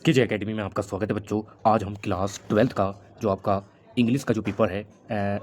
KJ academy में आपका स्वागत है बच्चों। आज हम क्लास 12th का जो आपका इंग्लिश का जो पेपर है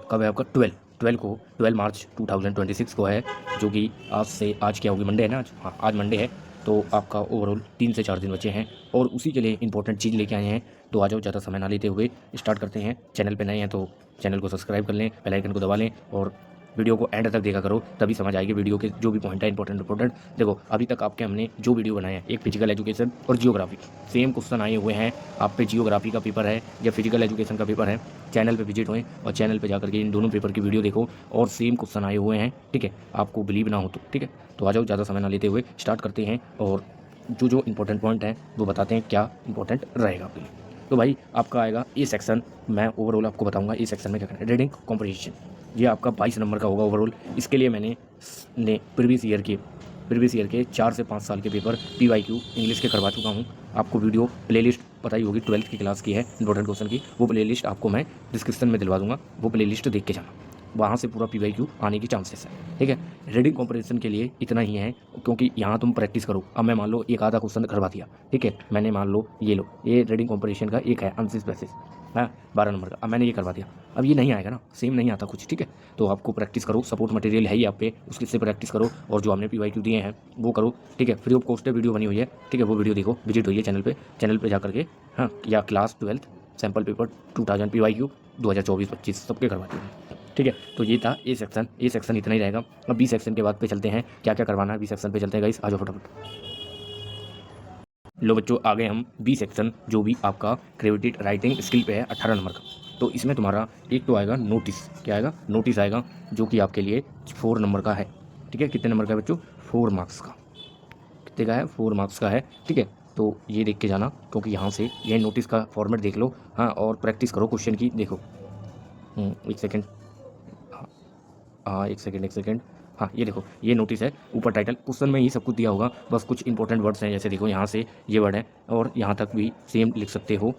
कब है आपका 12 मार्च 2026 को है, जो कि आज क्या होगी, मंडे है ना। आज मंडे है, तो आपका ओवरऑल 3 से 4 दिन बचे हैं और उसी के लिए इंपॉर्टेंट चीज़ लेके आए हैं। तो आ जाओ, ज़्यादा समय ना लेते हुए स्टार्ट करते हैं। चैनल पे नए हैं तो चैनल को सब्सक्राइब कर लें, बेल आइकन को दबा लें और वीडियो को एंड तक देखा करो, तभी समझ आएगी वीडियो के जो भी पॉइंट है इंपॉर्टेंट। देखो, अभी तक आपके हमने जो वीडियो बनाए हैं, एक फिजिकल एजुकेशन और जियोग्राफी, सेम क्वेश्चन आए हुए हैं आप पे। जियोग्राफी का पेपर है या फिजिकल एजुकेशन का पेपर है, चैनल पे विजिट होएं और चैनल पे जाकर के इन दोनों पेपर की वीडियो देखो और सेम क्वेश्चन आए हुए हैं, ठीक है। आपको बिलीव ना हो तो ठीक है। तो आ जाओ, ज़्यादा समय ना लेते हुए स्टार्ट करते हैं और जो इंपॉर्टेंट पॉइंट हैं वो बताते हैं क्या इंपॉर्टेंट रहेगा आपके लिए। तो भाई आपका आएगा ए सेक्शन। मैं ओवरऑल आपको बताऊंगा ए सेक्शन में क्या करना है। रीडिंग कॉम्प्रिहेंशन, ये आपका 22 नंबर का होगा ओवरऑल। इसके लिए मैंने प्रीवियस ईयर के 4 से 5 साल के पेपर PYQ इंग्लिश के करवा चुका हूँ। आपको वीडियो प्लेलिस्ट पता ही होगी, 12th की क्लास की है, इंपॉर्टेंट क्वेश्चन की। वो प्लेलिस्ट आपको मैं डिस्क्रिप्शन में दिलवा दूंगा, वो प्लेलिस्ट देख के जाना, वहाँ से पूरा PYQ आने की चांसेस है, ठीक है। रीडिंग कॉम्प्रिहेंशन के लिए इतना ही है, क्योंकि यहाँ तुम प्रैक्टिस करो। अब मैं मान लो एक आधा क्वेश्चन करवा दिया, ठीक है, मैंने मान लो ये रीडिंग कॉम्प्रिहेंशन का एक है अनसिस पैसेज, हाँ 12 नंबर का। अब मैंने ये करवा दिया, अब ये नहीं आएगा ना, सेम नहीं आता कुछ, ठीक है। तो आपको प्रैक्टिस करो, सपोर्ट मटेरियल है ही आप पे, उसके से प्रैक्टिस करो और जो हमने PYQ दिए हैं वो करो, ठीक है। फ्री ऑफ कॉस्ट वीडियो बनी हुई है, ठीक है, वो वीडियो देखो, विजिट हुई है चैनल पे जा करके, हाँ। या class 12th sample paper 2000 PYQ 2024-25 सबके करवाते हैं, ठीक है। तो ये था ए सेक्शन इतना ही रहेगा। अब बी सेक्शन के बाद पे चलते हैं, क्या क्या करवाना है बी सेक्शन पे चलते हैं गाइस, आ जाओ फटाफट। लो बच्चों, आ गए हम बी सेक्शन, जो भी आपका क्रिएटिव राइटिंग स्किल पे है 18 नंबर का। तो इसमें तुम्हारा एक तो आएगा नोटिस, क्या आएगा, नोटिस आएगा, जो कि आपके लिए 4 नंबर का है, ठीक है। कितने नंबर का है बच्चों, 4 मार्क्स का। कितने का है, 4 मार्क्स का है, ठीक है। तो ये देख के जाना, क्योंकि यहाँ से ये नोटिस का फॉर्मेट देख लो, हाँ, और प्रैक्टिस करो क्वेश्चन की। देखो, एक सेकेंड, हाँ एक सेकेंड, हाँ ये देखो, ये नोटिस है। ऊपर टाइटल क्वेश्चन में ही सब कुछ दिया होगा, बस कुछ इंपॉर्टेंट वर्ड्स हैं, जैसे देखो यहाँ से ये वर्ड है और यहाँ तक भी सेम लिख सकते हो।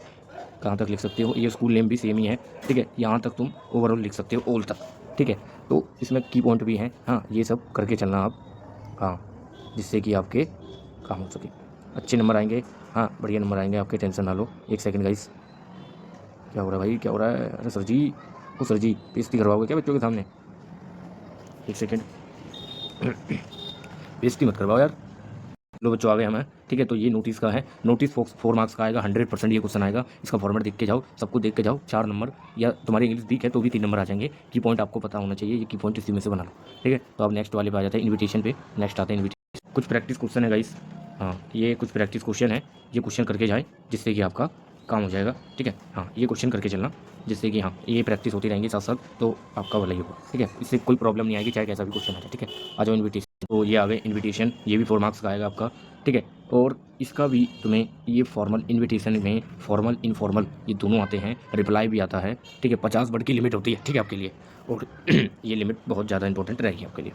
कहाँ तक लिख सकते हो, ये स्कूल नेम भी सेम ही है, ठीक है। यहाँ तक तुम ओवरऑल लिख सकते हो, ऑल तक, ठीक है। तो इसमें की पॉइंट भी हैं, हाँ, ये सब करके चलना आप, हाँ, जिससे कि आपके काम हो सके, अच्छे नंबर आएंगे, हाँ, बढ़िया नंबर आएंगे आपके, टेंशन ना लो। एक सेकेंड गाइस, क्या हो रहा है भाई, क्या हो रहा है, अरे सर जी, वो सर जी बेइज्जती करवाओगे क्या बच्चों के सामने, एक सेकेंड, बेइज्जती मत करवाओ यार। लो बच्चों, आ गए हमें, ठीक है। तो ये नोटिस का है, नोटिस 4 मार्क्स का आएगा, 100% ये क्वेश्चन आएगा। इसका फॉर्मेट देख के जाओ, सब कुछ देख के जाओ, 4 नंबर, या तुम्हारी इंग्लिश वीक है तो भी 3 नंबर आ जाएंगे। की पॉइंट आपको पता होना चाहिए, ये की पॉइंट इसी में से बना लो, ठीक है। तो अब नेक्स्ट वाले पे आ जाते हैं, इन्विटेशन पे। नेक्स्ट आते हैं इन्विटेशन, कुछ प्रैक्टिस क्वेश्चन है गाइस, हाँ ये कुछ प्रैक्टिस क्वेश्चन है, ये क्वेश्चन करके जाए जिससे कि आपका काम हो जाएगा, ठीक है। हाँ ये क्वेश्चन करके चलना, जिससे कि हाँ ये प्रैक्टिस होती रहेंगी साथ साथ, तो आपका भला ही होगा, ठीक है। इससे कोई प्रॉब्लम नहीं आएगी, चाहे कैसा भी क्वेश्चन आ जाए, ठीक है। आ जाओ इन्विटेशन, तो ये आ गए इन्विटेशन, ये भी 4 मार्क्स का आएगा आपका, ठीक है। और इसका भी तुम्हें ये फॉर्मल इन्विटेशन में फॉर्मल इनफॉर्मल ये दोनों आते हैं, रिप्लाई भी आता है, ठीक है। 50 वर्ड की लिमिट होती है, ठीक है, आपके लिए, और ये लिमिट बहुत ज़्यादा इंपॉर्टेंट रहेगी आपके लिए।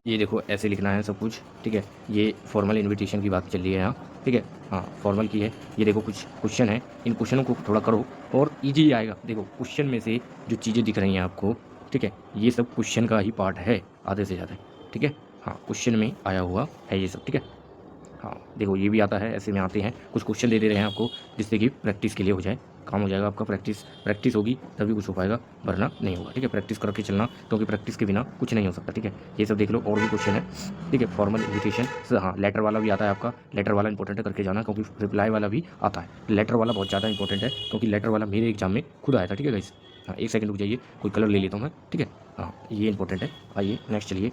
ये देखो ऐसे लिखना है सब कुछ, ठीक है। ये फॉर्मल इन्विटेशन की बात चल रही है यहाँ, ठीक है, हाँ फॉर्मल की है। ये देखो कुछ क्वेश्चन है, इन क्वेश्चनों को थोड़ा करो और ईजी आएगा। देखो क्वेश्चन में से जो चीज़ें दिख रही हैं आपको, ठीक है, ये सब क्वेश्चन का ही पार्ट है आधे से ज़्यादा, ठीक है। हाँ क्वेश्चन में आया हुआ है ये सब, ठीक है। हाँ देखो ये भी आता है, ऐसे में आते हैं, कुछ क्वेश्चन दे रहे हैं आपको, जिससे कि प्रैक्टिस के लिए हो जाए, काम हो जाएगा आपका। प्रैक्टिस होगी तभी कुछ हो पाएगा, वरना नहीं होगा, ठीक है। प्रैक्टिस करके चलना, क्योंकि प्रैक्टिस के बिना कुछ नहीं हो सकता, ठीक है। ये सब देख लो, और भी क्वेश्चन है, ठीक है। फॉर्मल इन्विटेशन, हाँ लेटर वाला भी आता है आपका, लेटर वाला इंपॉर्टेंट है, करके जाना, क्योंकि रिप्लाई वाला भी आता है। लेटर वाला बहुत ज़्यादा इंपॉर्टेंट है, क्योंकि लेटर वाला मेरे एग्जाम में खुद आया था, ठीक है गाइस। हाँ एक सेकंड रुक जाइए, कोई कलर ले लेता हूँ मैं, ठीक है। हाँ ये इंपॉर्टेंट है, आइए नेक्स्ट चलिए।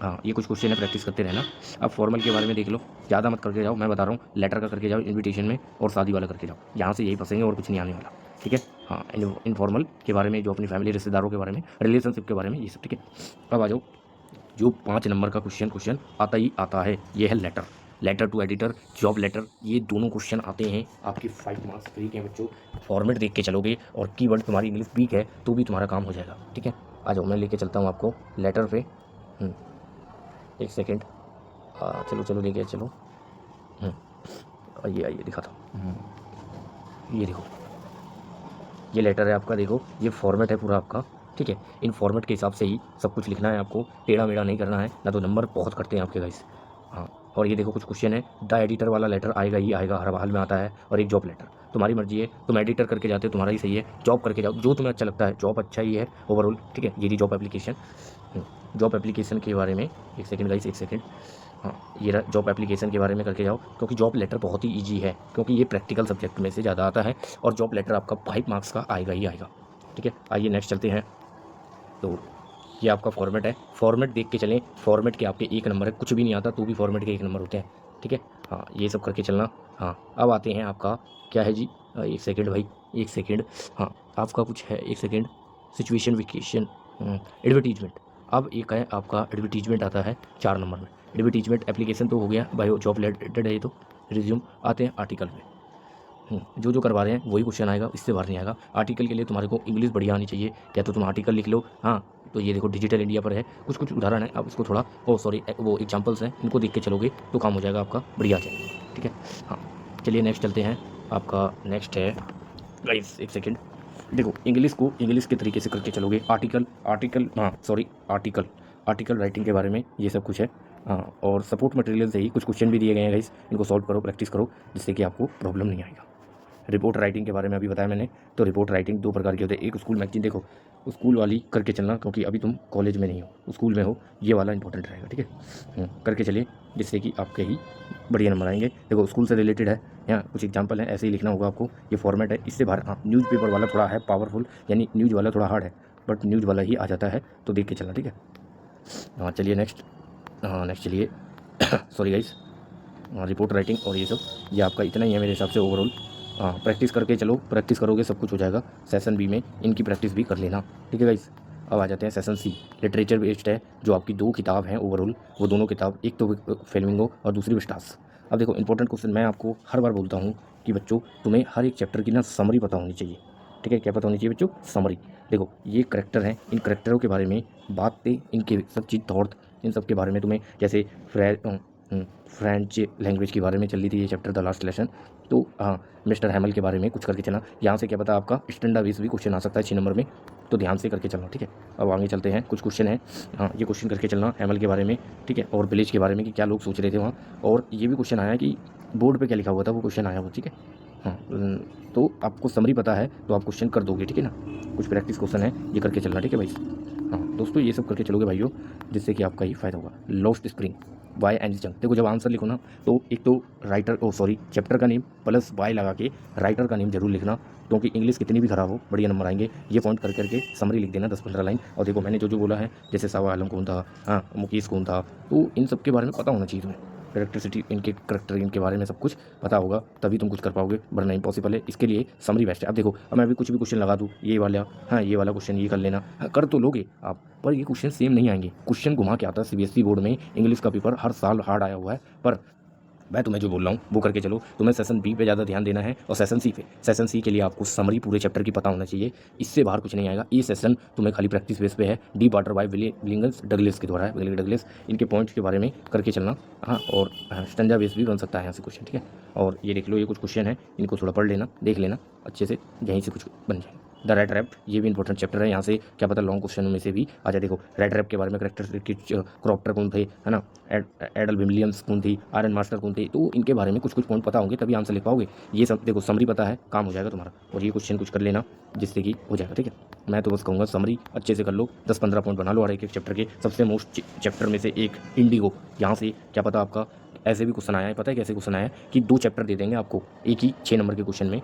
हाँ ये कुछ क्वेश्चन है, प्रैक्टिस करते रहना। अब फॉर्मल के बारे में देख लो, ज़्यादा मत करके जाओ, मैं बता रहा हूँ, लेटर का करके जाओ इन्विटेशन में, और शादी वाला करके जाओ, यहाँ से यही फंसेंगे और कुछ नहीं आने वाला, ठीक है। हाँ इनफॉर्मल के बारे में, जो अपनी फैमिली रिश्तेदारों के बारे में, रिलेशनशिप के बारे में, ये सब, ठीक है। अब आ जाओ, जो 5 नंबर का क्वेश्चन आता ही आता है, ये है letter to editor, job letter, ये दोनों क्वेश्चन आते हैं आपके 5 मार्क्स फ्री के बच्चों। फॉर्मेट देख के चलोगे और कीवर्ड तुम्हारी इंग्लिश वीक है तो भी तुम्हारा काम हो जाएगा, ठीक है। आ जाओ, मैं लेके चलता हूँ आपको लेटर पे, एक सेकेंड, चलो लेके चलो, आइए दिखाता हूँ, ये देखो, ये लेटर है आपका, देखो ये फॉर्मेट है पूरा आपका, ठीक है। इन फॉर्मेट के हिसाब से ही सब कुछ लिखना है आपको, टेढ़ा मेढ़ा नहीं करना है, ना तो नंबर बहुत कटते हैं आपके गाइस। हाँ और ये देखो कुछ क्वेश्चन है, द एडिटर वाला लेटर आएगा ही आएगा, हर हाल में आता है, और एक जॉब लेटर। तुम्हारी मर्जी है, तुम एडिटर करके जाते हो तुम्हारा ही सही है, जॉब करके जाओ जो तुम्हें अच्छा लगता है, जॉब अच्छा ही है ओवरऑल, ठीक है। ये रही जॉब एप्लीकेशन। जॉब एप्लीकेशन के बारे में एक सेकंड गाइस, एक सेकंड। हाँ, ये रहा जॉब एप्लीकेशन के बारे में करके जाओ, क्योंकि जॉब लेटर बहुत ही ईजी है, क्योंकि ये प्रैक्टिकल सब्जेक्ट में से ज़्यादा आता है, और जॉब लेटर आपका 5 मार्क्स का आएगा ही आएगा, ठीक है। आइए नेक्स्ट चलते हैं। तो ये आपका फॉर्मेट है, फॉर्मेट देख के चलें, फॉर्मेट के आपके 1 नंबर है, कुछ भी नहीं आता तो भी फॉर्मेट के 1 नंबर होते हैं, ठीक है। हाँ, ये सब करके चलना। हाँ, अब आते हैं आपका क्या है जी, एक सेकंड भाई, एक सेकंड। हाँ, आपका कुछ है, एक सेकंड। Situation vacation, advertisement. अब एक है आपका एडवर्टीजमेंट आता है 4 नंबर में। एडवर्टीजमेंट एप्लीकेशन तो हो गया भाई, जॉब रिलेटेड है ये तो। रिज्यूम आते हैं आर्टिकल में। जो जो करवा रहे हैं वही क्वेश्चन आएगा, इससे बाहर नहीं आएगा। आर्टिकल के लिए तुम्हारे को इंग्लिश बढ़िया आनी चाहिए, या तो तुम आर्टिकल लिख लो। हाँ, तो ये देखो डिजिटल इंडिया पर है, कुछ कुछ उदाहरण है, अब इसको थोड़ा वो एग्जांपल्स हैं, इनको देख के चलोगे तो काम हो जाएगा आपका, बढ़िया आ जाएगा, ठीक है। हाँ, चलिए नेक्स्ट चलते हैं। आपका नेक्स्ट है गाइस, एक सेकेंड। देखो इंग्लिश को इंग्लिश के तरीके से करके चलोगे, आर्टिकल राइटिंग के बारे में ये सब कुछ है। हाँ, और सपोर्ट मटेरियल से ही कुछ क्वेश्चन भी दिए गए हैं गाइस, इनको सॉल्व करो, प्रैक्टिस करो, जिससे कि आपको प्रॉब्लम नहीं आएगा। रिपोर्ट राइटिंग के बारे में अभी बताया मैंने। तो रिपोर्ट राइटिंग 2 प्रकार की होती है, एक स्कूल मैगजीन, देखो स्कूल वाली करके चलना, क्योंकि अभी तुम कॉलेज में नहीं हो, स्कूल में हो, ये वाला इंपॉर्टेंट रहेगा, ठीक है। करके चलिए, जिससे कि आपके ही बढ़िया नंबर आएंगे। देखो स्कूल से रिलेटेड है, यहाँ कुछ एग्जाम्पल है, ऐसे ही लिखना होगा आपको, ये फॉर्मेट है, इससे बाहर। हाँ, न्यूज़पेपर वाला थोड़ा है पावरफुल, यानी न्यूज़ वाला थोड़ा हार्ड है, बट न्यूज़ वाला ही आ जाता है, तो देख के चलना, ठीक है। हाँ चलिए नेक्स्ट। हाँ नेक्स्ट चलिए सॉरी गाइस। रिपोर्ट राइटिंग और ये सब, ये आपका इतना ही है मेरे हिसाब से ओवरऑल। हाँ, प्रैक्टिस करके चलो, प्रैक्टिस करोगे सब कुछ हो जाएगा। सेशन बी में इनकी प्रैक्टिस भी कर लेना, ठीक है गाइस। अब आ जाते हैं सेशन सी, लिटरेचर बेस्ड है, जो आपकी 2 किताब हैं ओवरऑल, वो दोनों किताब, एक तो फ्लेमिंगो और दूसरी विस्टास। अब देखो इंपॉर्टेंट क्वेश्चन, मैं आपको हर बार बोलता हूँ कि बच्चों तुम्हें हर एक चैप्टर की ना समरी पता होनी चाहिए, ठीक है। क्या पता होनी चाहिए बच्चों? समरी। देखो ये करेक्टर हैं, इन करेक्टरों के बारे में बातें, इनके सब चीज़ थॉट, इन सब के बारे में तुम्हें, जैसे फ्रेंच लैंग्वेज के बारे में चल रही थी ये चैप्टर, द लास्ट लेसन। तो हाँ, मिस्टर हैमल के बारे में कुछ करके चलना, यहाँ से क्या पता आपका स्टैंडर्ड बेस भी क्वेश्चन आ सकता है 6 नंबर में, तो ध्यान से करके चलना, ठीक है। अब आगे चलते हैं, कुछ क्वेश्चन है। हाँ, ये क्वेश्चन करके चलना हैमल के बारे में, ठीक है, और विलेज के बारे में कि क्या लोग सोच रहे थे वहाँ, और ये भी क्वेश्चन आया कि बोर्ड पे क्या लिखा हुआ था, वो क्वेश्चन आया वो, ठीक है। हाँ, तो आपको समरी पता है तो आप क्वेश्चन कर दोगे, ठीक है ना। कुछ प्रैक्टिस क्वेश्चन है, ये करके चलना, ठीक है भाई। हाँ दोस्तों, ये सब करके चलोगे भाइयों, जिससे कि आपका ही फ़ायदा होगा। लॉस्ट स्प्रिंग, वाई एंड जंग। देखो जब आंसर लिखो ना, तो एक तो चैप्टर का नेम प्लस वाई लगा के राइटर का नेम जरूर लिखना, क्योंकि इंग्लिश कितनी भी खराब हो बढ़िया नंबर आएंगे। ये पॉइंट कर करके समरी लिख देना 10-15 लाइन। और देखो मैंने जो जो बोला है, जैसे सावा आलम कौन था, हाँ मुकेश कौन था, तो इन सब के बारे में पता होना चाहिए तुम्हें। करेक्टरिसिटी, इनके करेक्टर, इनके बारे में सब कुछ पता होगा, तभी तुम कुछ कर पाओगे, वरना इम्पॉसिबल है। इसके लिए समरी बेस्ट है। अब देखो, अब मैं अभी कुछ भी क्वेश्चन लगा दूँ, ये वाला, हाँ ये वाला क्वेश्चन ये कर लेना, हाँ कर तो लोगे आप, पर ये क्वेश्चन सेम नहीं आएंगे। क्वेश्चन घुमा के आता है, सीबीएसई बोर्ड में इंग्लिश का पेपर हर साल हार्ड आया हुआ है, पर मैं तुम्हें जो बोल रहा हूँ वो करके चलो। तुम्हें सेशन बी पे ज़्यादा ध्यान देना है, और सेशन सी पे। सेशन सी के लिए आपको समरी पूरे चैप्टर की पता होना चाहिए, इससे बाहर कुछ नहीं आएगा। ये सेशन तुम्हें खाली प्रैक्टिस बेस पे है, D water bye Williams Douglas के द्वारा है, विलियम डगलस। इनके पॉइंट्स के बारे में करके चलना। हाँ, और स्टंजा बेस भी बन सकता है यहाँ से क्वेश्चन, ठीक है। और ये देख लो, ये कुछ क्वेश्चन है, इनको थोड़ा पढ़ लेना, देख लेना अच्छे से, यहीं से कुछ बन जाए। द रेड रैप, ये भी इंपॉर्टेंट चैप्टर है, यहाँ से क्या पता लॉन्ग क्वेश्चन में से भी आ जाए। देखो रेड रैप के बारे में, करेक्टरिस्टिक क्रॉप्टर कौन थे, है ना, एडल विलियम्स कौन थी, आयरन मास्टर कौन थे, तो इनके बारे में कुछ कुछ पॉइंट पता होंगे तभी आंसर लिख पाओगे। ये सब देखो समरी पता है, काम हो जाएगा तुम्हारा। और ये क्वेश्चन कुछ कर लेना, जिससे कि हो जाएगा, ठीक है। मैं तो बस कहूँगा समरी अच्छे से कर लो, 10-15 पॉइंट बना लो, और एक एक चैप्टर के सबसे मोस्ट चैप्टर में से एक इंडिगो, यहाँ से क्या पता आपका ऐसे भी क्वेश्चन आया है, पता है कैसे क्वेश्चन आया है कि 2 चैप्टर दे देंगे आपको एक ही 6 नंबर के क्वेश्चन में,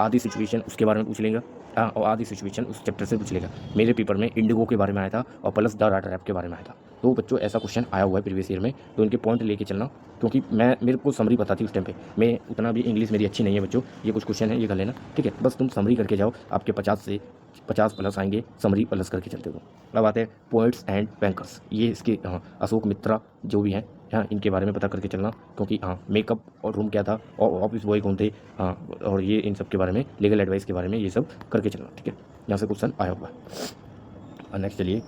आधी सिचुएशन उसके बारे में पूछ लेगा, और आधी सिचुएशन उस चैप्टर से पूछ लेगा। मेरे पेपर में इंडिगो के बारे में आया था, और प्लस द रेड रैप के बारे में आया था। तो बच्चों ऐसा क्वेश्चन आया हुआ है प्रीवियस ईयर में, तो इनके पॉइंट लेके चलना, क्योंकि मेरे को समरी पता थी उस टाइम पे, मैं उतना भी इंग्लिश मेरी अच्छी नहीं है बच्चों। ये कुछ क्वेश्चन है, ये कर लेना, ठीक है। बस तुम समरी करके जाओ, आपके 50 प्लस आएंगे, समरी प्लस करके चलते हो। अब आते हैं पोएट्स एंड बैंकर्स, ये इसके अशोक मित्रा जो भी हैं, हाँ इनके बारे में पता करके चलना, क्योंकि हाँ मेकअप और रूम क्या था, और ऑफिस बॉय कौन थे, हाँ और ये इन सब के बारे में, लीगल एडवाइस के बारे में, ये सब करके चलना, ठीक है। यहाँ से क्वेश्चन आया हुआ है। नेक्स्ट चलिए,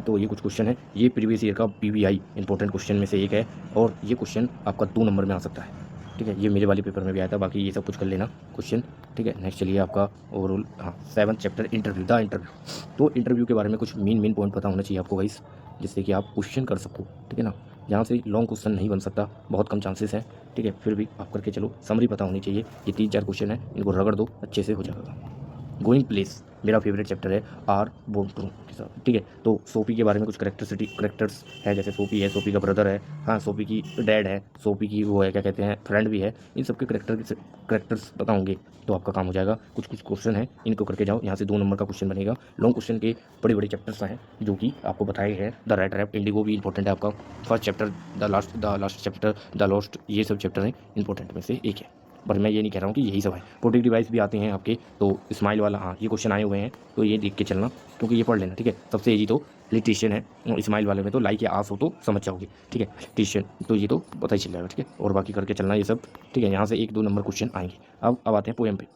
तो ये कुछ क्वेश्चन है, ये प्रीवियस ईयर का पीवीआई इंपॉर्टेंट क्वेश्चन में से एक है, और ये क्वेश्चन आपका 2 नंबर में आ सकता है, ठीक है। ये मेरे वाले पेपर में भी आया था, बाकी ये सब कुछ कर लेना क्वेश्चन, ठीक है। नेक्स्ट चलिए, आपका overall 7th chapter interview, the interview. तो इंटरव्यू के बारे में कुछ मेन पॉइंट पता होना चाहिए आपको गाइस, जिससे कि आप क्वेश्चन कर सको, ठीक है ना। यहाँ से लॉन्ग क्वेश्चन नहीं बन सकता, बहुत कम चांसेस हैं, ठीक है। फिर भी आप करके चलो, समरी पता होनी चाहिए। ये 3-4 क्वेश्चन है, इनको रगड़ दो, अच्छे से हो जाएगा। गोइंग प्लेस मेरा फेवरेट चैप्टर है आर बोटू के साथ, ठीक है। तो सोपी के बारे में कुछ करेक्टर्स है, जैसे सोपी है, सोपी का ब्रदर है, हाँ सोपी की डैड है, सोपी की वो है क्या कहते हैं फ्रेंड भी है। इन सबके करेक्टर्स बताऊंगे तो आपका काम हो जाएगा। कुछ कुछ क्वेश्चन है, इनको करके जाओ। यहाँ से 2 नंबर का क्वेश्चन बनेगा। लॉन्ग क्वेश्चन के बड़े बड़े चैप्टर्स हैं जो कि आपको बताए हैं। द रेड रैप, इंडिगो भी इंपॉर्टेंट है आपका। First chapter, the last chapter, the lost, ये सब चैप्टर हैं इंपॉर्टेंट में से एक है। पर मैं ये नहीं कह रहा हूँ कि यही सब है। प्रोटेक्ट डिवाइस भी आते हैं आपके, तो स्माइल वाला, हाँ ये क्वेश्चन आए हुए हैं, तो ये देख के चलना, क्योंकि ये पढ़ लेना, ठीक है। सबसे ईजी तो इलेक्ट्रीशियन है, और स्माइल वाले में तो लाइक या आस हो तो समझ जाओगे, ठीक है। इलेक्ट्रीशियन तो ये तो पता ही चल जाएगा, ठीक है। और बाकी करके चलना ये सब, ठीक है। यहाँ से 1-2 नंबर क्वेश्चन आएंगे। अब आते हैं पोएम पे।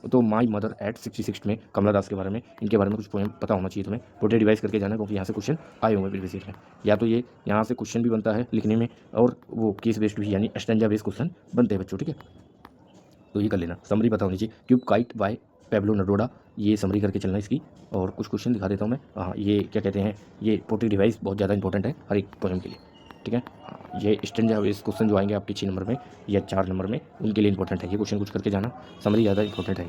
तो माई मदर एट 66 में कमला दास के बारे में, इनके बारे में कुछ पोएम पता होना चाहिए तुम्हें। प्रोटेक्ट डिवाइस करके जाना, क्योंकि यहाँ से क्वेश्चन आए होंगे प्रीवियस ईयर में। या तो ये यहाँ से क्वेश्चन भी बनता है लिखने में, और वो केस बेस्ड भी, यानी स्टैंजा बेस्ड क्वेश्चन बनते हैं बच्चों, ठीक है। तो ये कर लेना। समरी पता होनी चाहिए। Cube kite by Pablo Neruda, ये समरी करके चलना इसकी। और कुछ क्वेश्चन दिखा देता हूँ मैं। हाँ ये क्या कहते हैं, ये प्रोटेक्ट डिवाइस बहुत ज़्यादा इंपॉर्टेंट है हर एक पोएम के लिए, ठीक है। हाँ, ये स्टैंजा बेस्ड क्वेश्चन जो आएंगे आपके 6 नंबर में या 4 नंबर में, उनके लिए इंपॉर्टेंट है ये क्वेश्चन। कुछ करके जाना, समरी ज़्यादा इंपॉर्टेंट है,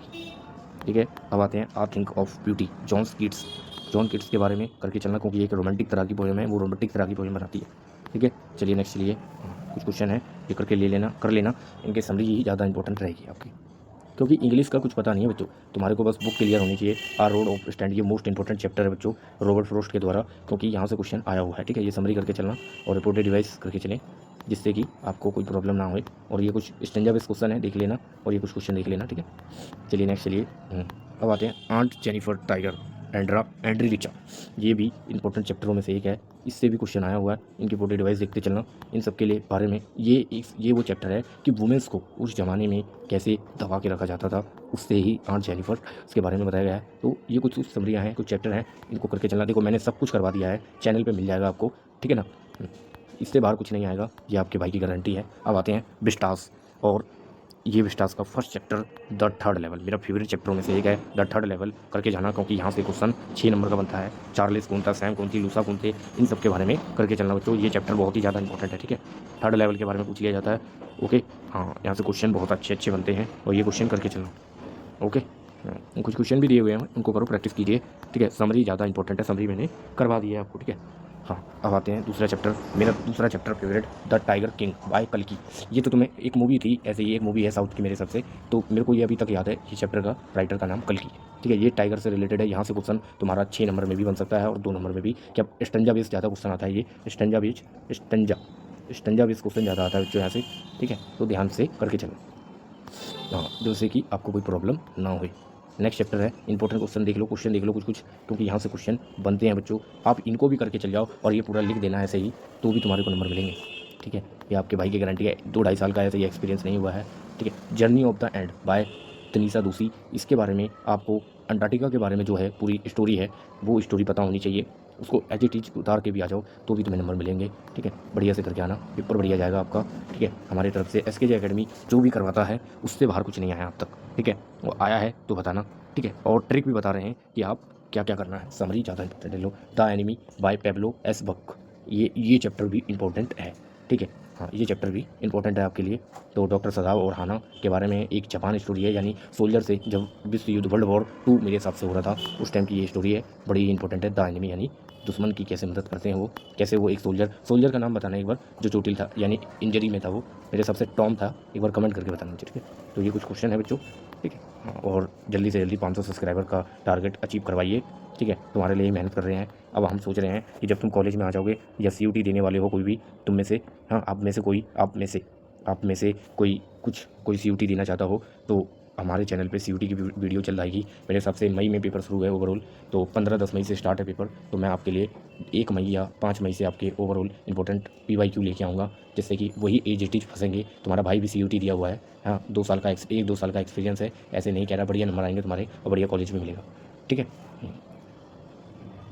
ठीक है। अब आते हैं a thing of beauty, John Keats के बारे में करके चलना, क्योंकि एक रोमांटिक तरह की पोएम है, वो रोमांटिक तरह की पोएम बनाती है, ठीक है। चलिए नेक्स्ट चलिए, कुछ क्वेश्चन है ये करके कर लेना। इनके समरी ही ज़्यादा इंपॉर्टेंट रहेगी आपकी, क्योंकि इंग्लिश का कुछ पता नहीं है बच्चों, तुम्हारे को बस बुक क्लियर होनी चाहिए। आर रोड ऑफ स्टैंड, ये मोस्ट इंपॉर्टेंट चैप्टर है बच्चों, रॉबर्ट फ्रॉस्ट के द्वारा, क्योंकि यहाँ से क्वेश्चन आया हुआ है, ठीक है। ये समरी करके चलना और रिपोर्टेड डिवाइस करके चलें, जिससे कि आपको कोई प्रॉब्लम ना हो। और ये कुछ स्टैंजा बेस्ड क्वेश्चन है, देख लेना, और ये कुछ क्वेश्चन देख लेना, ठीक है। चलिए नेक्स्ट चलिए। अब आते हैं आंट जेनिफर टाइगर एंड्री रिचा, ये भी इंपॉर्टेंट चैप्टरों में से एक है, इससे भी क्वेश्चन आया हुआ है। इनकी प्रोटेक्ट डिवाइस देखते चलना। इन सब के लिए बारे में ये वो चैप्टर है कि वुमेंस को उस ज़माने में कैसे दबा के रखा जाता था, उससे ही आंट जेनिफर उसके बारे में बताया गया है। तो ये कुछ समरियाँ हैं, कुछ चैप्टर हैं, इनको करके चलना। देखो मैंने सब कुछ करवा दिया है, चैनल पर मिल जाएगा आपको, ठीक है ना। इससे बाहर कुछ नहीं आएगा, ये आपके भाई की गारंटी है। अब आते हैं विस्टास, और ये विस्टास का first chapter the third level, मेरा फेवरेट चैप्टरों में से एक है। द थर्ड लेवल करके जाना, क्योंकि यहाँ से क्वेश्चन 6 नंबर का बनता है। चार्ल्स कौन था, सैम कौन थी, लूसा कौन थे, इन सब के बारे में करके चलना बच्चों। ये चैप्टर बहुत ही ज़्यादा इंपॉर्टेंट है, ठीक है। थर्ड लेवल के बारे में पूछ लिया जाता है, ओके। हाँ यहाँ से क्वेश्चन बहुत अच्छे बनते हैं, और ये क्वेश्चन करके चलना, ओके। कुछ क्वेश्चन भी दिए हुए हैं, उनको करो, प्रैक्टिस कीजिए, ठीक है। समरी ज़्यादा इंपॉर्टेंट है, समरी मैंने करवा दी है आपको, ठीक है। हाँ अब आते हैं दूसरा चैप्टर, मेरा दूसरा chapter favourite, the tiger king bye कल्कि। ये तो तुम्हें एक मूवी थी, ऐसे ही एक मूवी है साउथ की मेरे हिसाब से, तो मेरे को ये अभी तक याद है, ये चैप्टर का राइटर का नाम कल्कि, ठीक है। ये टाइगर से रिलेटेड है। यहाँ से क्वेश्चन तुम्हारा 6 नंबर में भी बन सकता है और 2 नंबर में भी। क्या स्टंजा बेस्ड ज़्यादा क्वेश्चन आता है, ये स्टंजा बेस्ड क्वेश्चन ज़्यादा आता है बच्चों यहाँ से, ठीक है। तो ध्यान से करके चलो, हाँ, जिससे कि आपको कोई प्रॉब्लम ना हो। नेक्स्ट चैप्टर है इंपॉर्टेंट क्वेश्चन देख लो कुछ, क्योंकि यहाँ से क्वेश्चन बनते हैं बच्चों। आप इनको भी करके चल जाओ, और ये पूरा लिख देना ऐसे ही, तो भी तुम्हारे को नंबर मिलेंगे, ठीक है। ये आपके भाई की गारंटी है, 2-2.5 साल का ऐसे ये एक्सपीरियंस नहीं हुआ है, ठीक है। Journey of the end by तनीसा दूसी, इसके बारे में आपको अंटार्कटिका के बारे में जो है पूरी स्टोरी है, वो स्टोरी पता होनी चाहिए। उसको एज इट इज उतार के भी आ जाओ, तो भी तुम्हें नंबर मिलेंगे, ठीक है। बढ़िया से करके आना, पेपर बढ़िया जाएगा आपका, ठीक है। हमारी तरफ से SKJ एकेडमी जो भी करवाता है, उससे बाहर कुछ नहीं आया अब तक, ठीक है। वो आया है तो बताना, ठीक है। और ट्रिक भी बता रहे हैं कि आप क्या क्या करना है। समरी ज़्यादा इंपॉर्टेंट ले लो। The enemy by Pearl S Buck, ये चैप्टर भी इंपॉर्टेंट है, ठीक है। हाँ ये चैप्टर भी इंपॉर्टेंट है आपके लिए। तो डॉक्टर सदाव और हाना के बारे में एक जापान स्टोरी है, यानी सोल्जर से जब विश्व युद्ध वर्ल्ड वॉर 2 मेरे हिसाब से हो रहा था, उस टाइम की ये स्टोरी है, बड़ी ही इंपॉर्टेंट है। द एनिमी यानी दुश्मन की कैसे मदद करते हैं वो, कैसे वो एक सोल्जर का नाम बताना एक बार, जो चोटिल था यानी इंजरी में था, वो मेरे हिसाब से टॉम था, एक बार कमेंट करके बताना, ठीक है। तो ये कुछ क्वेश्चन है बच्चों, ठीक है। हाँ, और जल्दी से जल्दी 500 सब्सक्राइबर का टारगेट अचीव करवाइए, ठीक है। तुम्हारे लिए मेहनत कर रहे हैं। अब हम सोच रहे हैं कि जब तुम कॉलेज में आ जाओगे या CUT देने वाले हो, कोई भी तुम में से, हाँ आप में से कोई CUT देना चाहता हो, तो हमारे चैनल पे CUT की वीडियो चल जाएगी। मेरे हिसाब से मई में पेपर शुरू है ओवरऑल, तो 15-10 मई से स्टार्ट है पेपर। तो मैं आपके लिए 1 मई या 5 मई से आपके ओवरऑल इंपॉर्टेंट PYQ लेके आऊँगा, जिससे कि वही एज इट इज फंसेंगे। तुम्हारा भाई भी CUT दिया हुआ है, हाँ 1-2 साल का एक्सपीरियंस है, ऐसे नहीं कह रहा, बढ़िया नंबर आएंगे तुम्हारे और बढ़िया कॉलेज में मिलेगा, ठीक है।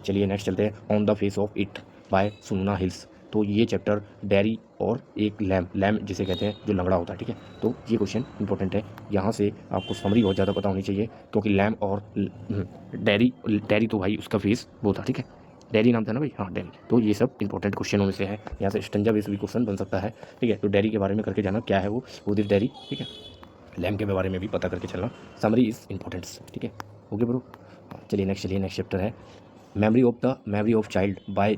चलिए नेक्स्ट चलते हैं। On the face of it by सुनना हिल्स, तो ये चैप्टर डेयरी और एक लैम जिसे कहते हैं, जो लंगड़ा होता है, ठीक है। तो ये क्वेश्चन इंपॉर्टेंट है। यहाँ से आपको समरी बहुत ज़्यादा पता होनी चाहिए, क्योंकि लैम और डेयरी तो भाई उसका फेस वो था, ठीक है। दिल्ली नाम था ना भाई, हाँ दिल्ली। तो ये सब इंपॉर्टेंट क्वेश्चनों में से है, यहाँ से स्टंजा बेस भी क्वेश्चन बन सकता है, ठीक है। तो दिल्ली के बारे में करके जाना क्या है वो दिस दिल्ली, ठीक है। लैम के बारे में भी पता करके चलना, समरी इज़ इंपॉर्टेंट्स, ठीक है। ओके ब्रो, चलिए नेक्स्ट चैप्टर है मेमोरी ऑफ चाइल्ड बाय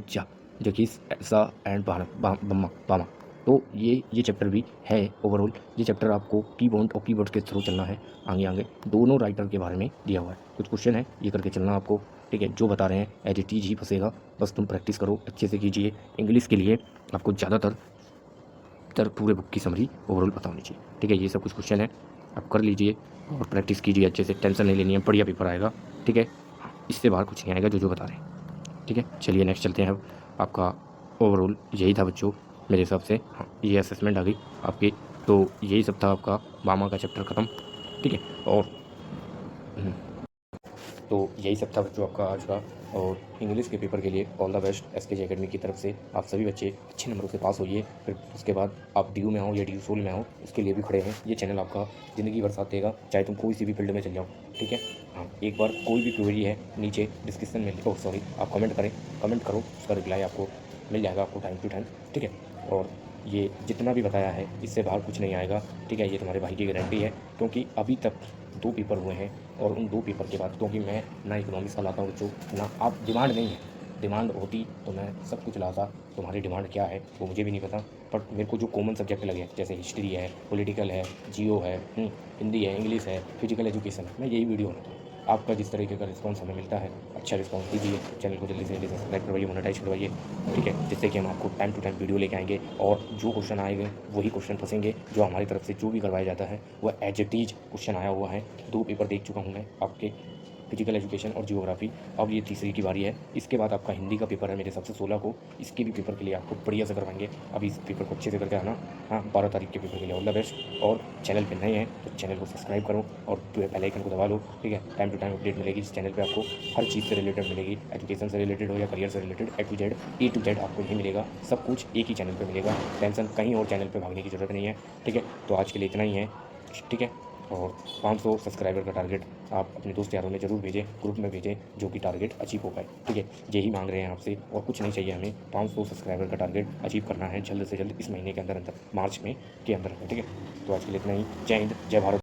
जकीस सा एंड बामा। तो ये चैप्टर भी है ओवरऑल। ये चैप्टर आपको कीबोर्ड और कीवर्ड के थ्रू चलना है, आगे आगे दोनों राइटर के बारे में दिया हुआ है। कुछ क्वेश्चन है ये करके चलना आपको, ठीक है। जो बता रहे हैं एज इट इज ही फंसेगा, बस तुम प्रैक्टिस करो, अच्छे से कीजिए। इंग्लिश के लिए आपको ज़्यादातर पूरे बुक की समरी ओवरऑल पता होनी चाहिए, ठीक है। ये सब कुछ क्वेश्चन है, आप कर लीजिए और प्रैक्टिस कीजिए अच्छे से, टेंशन नहीं लेनी है, बढ़िया पेपर आएगा, ठीक है। इससे बाहर कुछ नहीं आएगा जो बता रहे हैं, ठीक है। चलिए नेक्स्ट चलते हैं। अब आपका ओवरऑल यही था बच्चों मेरे हिसाब से, हाँ ये असेसमेंट आ गई आपकी। तो यही सब था आपका मामा का चैप्टर ख़त्म, ठीक है। और तो यही सब था बच्चों आपका आज का। और इंग्लिश के पेपर के लिए all the best SKJ academy की तरफ से। आप सभी बच्चे अच्छे नंबरों से पास होइए, फिर उसके बाद आप डी में हो या डी सोल में हो, उसके लिए भी खड़े हैं। ये चैनल आपका ज़िंदगी भर साथ देगा, चाहे तुम कोई सी भी फील्ड में चल जाओ, ठीक है। हाँ, एक बार कोई भी क्वेरी है नीचे डिस्क्रिप्शन में लिखो, सॉरी आप कमेंट करो, उसका रिप्लाई आपको मिल जाएगा आपको टाइम टू टाइम, ठीक है। और ये जितना भी बताया है इससे बाहर कुछ नहीं आएगा, ठीक है। ये तुम्हारे भाई की गारंटी है, क्योंकि अभी तक 2 पेपर हुए हैं और उन 2 पेपर के बाद, क्योंकि मैं ना इकोनॉमिक्स का लाता हूँ बच्चों, ना आप डिमांड नहीं है, डिमांड होती तो मैं सब कुछ लाता। तुम्हारी डिमांड क्या है वो मुझे भी नहीं पता, बट मेरे को जो कॉमन सब्जेक्ट लगे जैसे हिस्ट्री है, पॉलिटिकल है, जियो है, हिंदी है, इंग्लिश है, फिजिकल एजुकेशन है, मैं यही वीडियो बनाता हूँ। आपका जिस तरीके का रिस्पांस हमें मिलता है, अच्छा रिस्पांस दीजिए, चैनल को जल्दी से जल्दी सब्सक्राइब करवाइए, मोनेटाइज करवाइए, ठीक है। जिससे कि हम आपको टाइम टू टाइम वीडियो लेके आएंगे और जो क्वेश्चन आएंगे वही क्वेश्चन फंसेंगे, जो हमारी तरफ से जो भी करवाया जाता है वह एज इट इज क्वेश्चन आया हुआ है। 2 पेपर देख चुका हूँ मैं आपके, फिजिकल एजुकेशन और जियोग्राफी, अब ये तीसरी की बारी है। इसके बाद आपका हिंदी का पेपर है मेरे हिसाब से 16 को, इसके भी पेपर के लिए आपको बढ़िया से करवाएंगे। अभी इस पेपर को अच्छे से करके आना, हाँ 12 तारीख के पेपर के लिए ऑल द बेस्ट। और चैनल पे नए हैं तो चैनल को सब्सक्राइब करो और बेल आइकन को दबा लो, ठीक है। टाइम टू टाइम अपडेट मिलेगी इस चैनल पे आपको, हर चीज़ से रिलेटेड मिलेगी, एजुकेशन से रिलेटेड हो या करियर से रिलेटेड, ए टू जेड आपको यही मिलेगा, सब कुछ एक ही चैनल पर मिलेगा। टेंशन कहीं और चैनल पर भागने की ज़रूरत नहीं है, ठीक है। तो आज के लिए इतना ही है, ठीक है। और 500 सब्सक्राइबर का टारगेट आप अपने दोस्त यारों में ज़रूर भेजें, ग्रुप में भेजें, जो कि टारगेट अचीव हो पाए, ठीक है। यही मांग रहे हैं आपसे और कुछ नहीं चाहिए हमें, 500 सब्सक्राइबर का टारगेट अचीव करना है जल्द से जल्द, इस महीने के अंदर मार्च में के अंदर, ठीक है। तो आज के लिए इतना ही, जय हिंद जय भारत।